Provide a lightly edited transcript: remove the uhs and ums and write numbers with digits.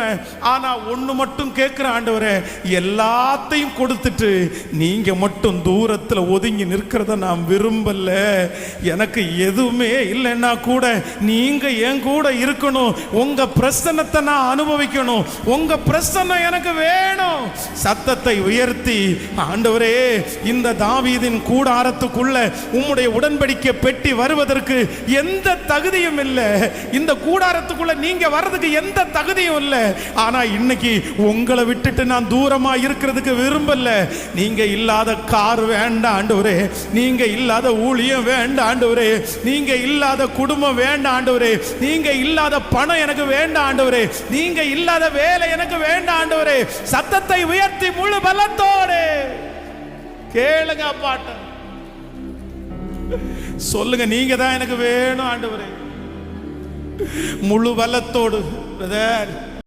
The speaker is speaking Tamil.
பெருமை. ஆனா ஒண்ணு மட்டும் கேட்கிற ஆண்டவரே, எல்லாத்தையும் கொடுத்துட்டு நீங்க மட்டும் தூரத்துல ஒதுங்கி நிற்கிறத நான் விரும்பல. எனக்கு எதுவுமே இல்லைன்னா கூட நீங்க என் கூட இருக்கணும். உங்க பிரசன்னத்தை நான் அனுபவிக்கணும். உங்க பிரசன்னம் எனக்கு வேணும். சத்தத்தை உயர்த்தி, ஆண்டவரே, இந்த தாவீதின் கூடாரத்துக்குள்ள உம்முடைய உடன்படிக்கை பெட்டி வருவதற்கு எந்த தகுதியும் இல்லை. இந்த கூடாரத்துக்குள்ள நீங்க வர்றதுக்கு எந்த தகுதியும் இல்லை. ஆனா இன்னைக்கு உங்களை விட்டுட்டு நான் தூரமா இருக்கிறதுக்கு விரும்பல. நீங்க இல்லாத கார் வேண்டாம் ஆண்டவரே, நீங்க இல்லாத ஊழியம் வேண்டாம் ஆண்டவரே, நீங்க இல்லாத குடும்பம் வேண்டாம் ஆண்டவரே, நீங்க இல்லாத பணம் எனக்கு வேண்டாம் ஆண்டவரே, நீங்க இல்லாத வேலை எனக்கு வேண்டாம் ஆண்டவரே. சத்தத்தை உயர்த்தி முழு பலத்தோடு கேளுங்க பாட்ட சொல்லுங்க, நீங்க தான் எனக்கு வேணும் ஆண்டவரே. முழு பலத்தோடு. பிரதர்,